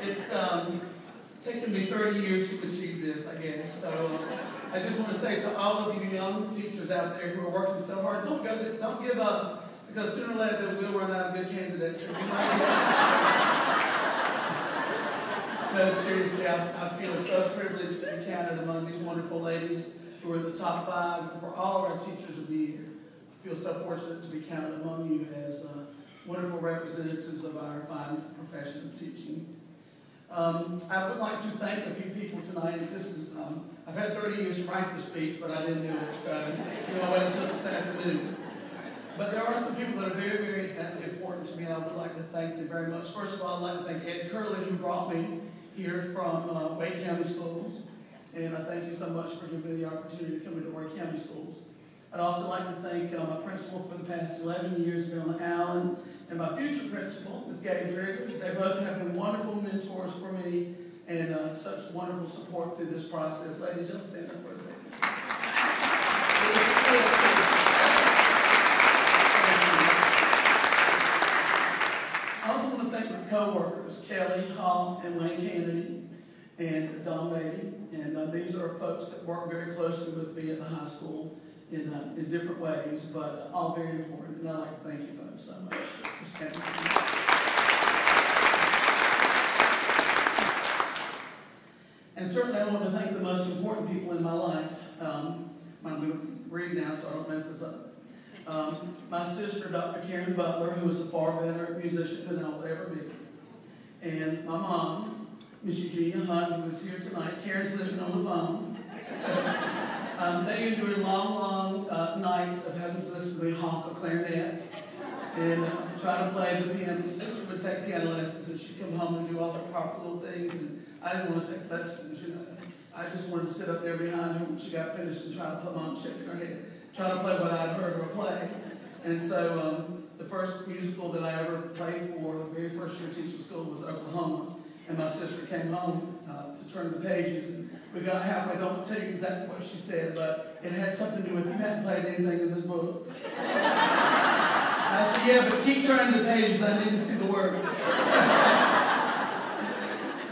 It's taken me 30 years to achieve this, I guess. So I just want to say to all of you young teachers out there who are working so hard, don't give up, because sooner or later they will run out of good candidates. No, seriously, I feel so privileged to be counted among these wonderful ladies who are in the top 5 for all of our teachers of the year. I feel so fortunate to be counted among you as wonderful representatives of our fine profession of teaching. I would like to thank a few people tonight. I've had 30 years to write this speech, but I didn't do it, so I waited until this afternoon. But there are some people that are very, very important to me, and I would like to thank them very much. First of all, I'd like to thank Ed Curley, who brought me here from Wake County Schools, and I thank you so much for giving me the opportunity to come into Wake County Schools. I'd also like to thank my principal for the past 11 years, Bill Allen, and my future principal, Ms. Gay Driggers. They both have been wonderful mentors for me and such wonderful support through this process. Ladies, y'all stand up for a second. I also want to thank my co-workers, Kelly Hall and Wayne Kennedy and Don Beatty. And these are folks that work very closely with me at the high school in different ways, but all very important. And I'd like to thank you folks so much for standing with me. And certainly I want to thank the most important people in my life. I'm going to read now so I don't mess this up. My sister, Dr. Karen Butler, who is a far better musician than I will ever be. And my mom, Miss Eugenia Hunt, who is here tonight. Karen's listening on the phone. They endured long nights of having to listen to me honk a clarinet and try to play the piano. My sister would take piano lessons, and she'd come home and do all the proper little things, and I didn't want to take lessons, you know. I just wanted to sit up there behind her when she got finished and try to play, Mom shaking her head, try to play what I'd heard her play. And so the first musical that I ever played for, the very first year teaching school, was Oklahoma. And my sister came home to turn the pages, and we got halfway. I don't tell you exactly what she said, but it had something to do with, you hadn't played anything in this book. I said, yeah, but keep turning the pages. I need to see the words.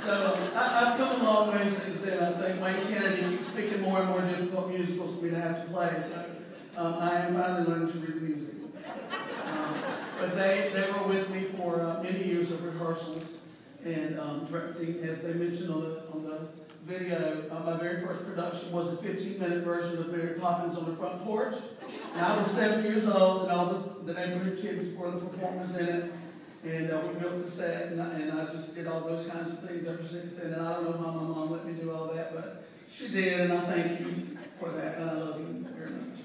So I've come a long way since then. I think Wayne Kennedy keeps picking more and more difficult musicals for me to have to play. So I am finally learning to read the music. But they were with me for many years of rehearsals and directing, as they mentioned on the video. My very first production was a 15-minute version of Mary Poppins on the Front Porch. And I was 7 years old, and all the neighborhood kids were the performers in it. And we built the set, and I just did all those kinds of things ever since then. And I don't know how my mom let me do all that, but she did, and I thank you for that, and I love you very much.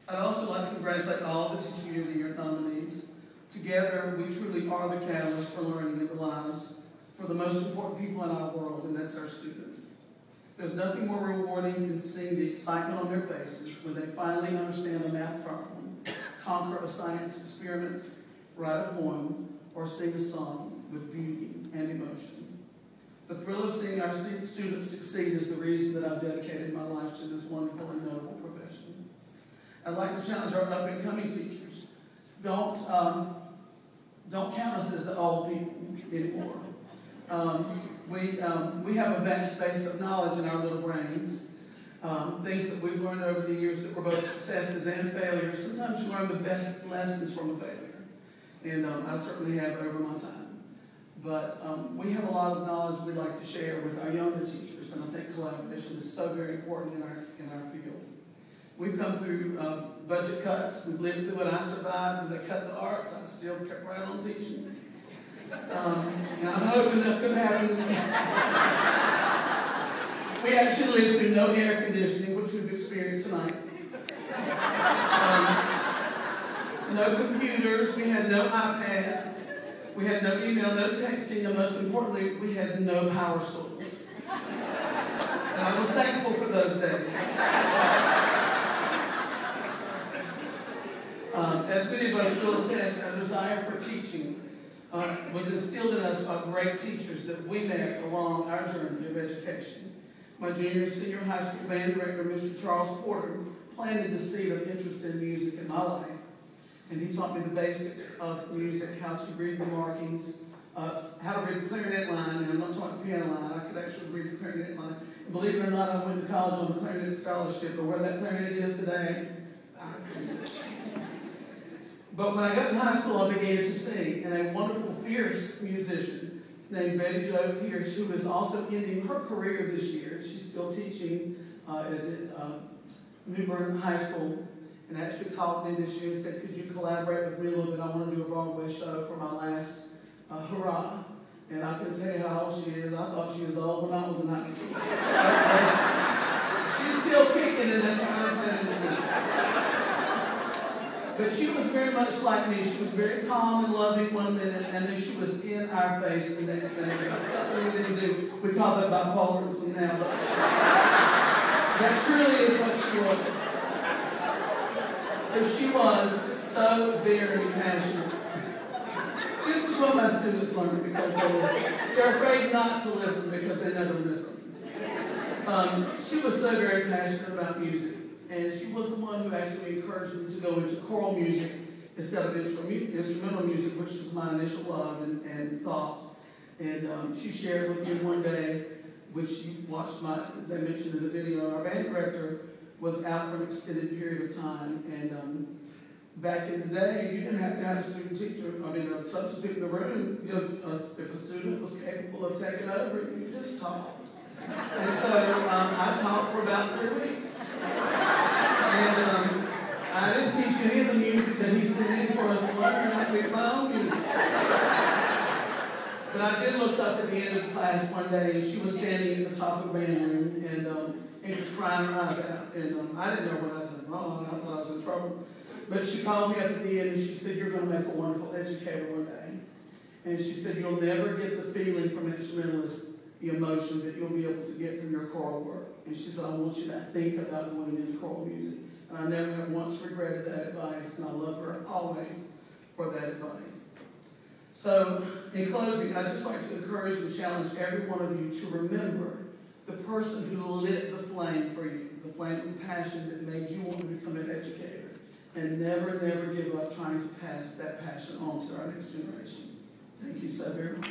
I'd also like to congratulate all the Teacher of the Year nominees. Together, we truly are the catalyst for learning in the lives for the most important people in our world, and that's our students. There's nothing more rewarding than seeing the excitement on their faces when they finally understand a math problem, conquer a science experiment, write a poem, or sing a song with beauty and emotion. The thrill of seeing our students succeed is the reason that I've dedicated my life to this wonderful and noble profession. I'd like to challenge our up-and-coming teachers. Don't count us as the old people anymore. We have a vast base of knowledge in our little brains. Things that we've learned over the years that were both successes and failures. Sometimes you learn the best lessons from a failure. And I certainly have over my time. But we have a lot of knowledge we'd like to share with our younger teachers, and I think collaboration is so very important in our field. We've come through budget cuts. We've lived through it. I survived. When they cut the arts, I still kept right on teaching. And I'm hoping that's going to happen this time. We actually lived through no air conditioning, which we've experienced tonight. No computers. We had no iPads. We had no email, no texting, and most importantly, we had no power schools. And I was thankful for those days. As many of us will attest, our desire for teaching was instilled in us by great teachers that we met along our journey of education. My junior and senior high school band director, Mr. Charles Porter, planted the seed of interest in music in my life. And he taught me the basics of music, how to read the markings, how to read the clarinet line. And I'm not talking the piano line. I could actually read the clarinet line. And believe it or not, I went to college on a clarinet scholarship, but where that clarinet is today, I couldn't. But when I got in high school, I began to sing, and a wonderful, fierce musician named Betty Jo Pierce, who is also ending her career this year. She's still teaching is at New Bern High School, and actually called me this year and said, could you collaborate with me a little bit? I want to do a Broadway show for my last hurrah. And I couldn't tell you how old she is. I thought she was old when I was in high school. She's still kicking, and that's how I'm telling you. But she was very much like me. She was very calm and loving one minute, and then she was in our face the next minute. That's something we didn't do. We call that bipolarism now. But that truly is what she was. Because she was so very passionate. This is what my students learn because they're afraid not to listen because they never listen. She was so very passionate about music. And she was the one who actually encouraged me to go into choral music instead of instrumental music, which was my initial love and thought. And she shared with me one day, which you watched they mentioned in the video, our band director was out for an extended period of time. And back in the day, you didn't have to have a a substitute in the room. If a student was capable of taking over, you just talked. And so I taught for about 3 weeks. And I didn't teach any of the music that he sent in for us to learn. I picked my own music. But I did look up at the end of class one day, and she was standing at the top of the band room, and was crying her eyes out. And I didn't know what I'd done wrong. I thought I was in trouble. But she called me up at the end, and she said, you're going to make a wonderful educator one day. And she said, you'll never get the feeling from instrumentalists, the emotion that you'll be able to get from your choral work. And she said, I want you to think about going into choral music. And I never have once regretted that advice, and I love her always for that advice. So, in closing, I'd just like to encourage and challenge every one of you to remember the person who lit the flame for you, the flame of passion that made you want to become an educator. And never, never give up trying to pass that passion on to our next generation. Thank you so very much.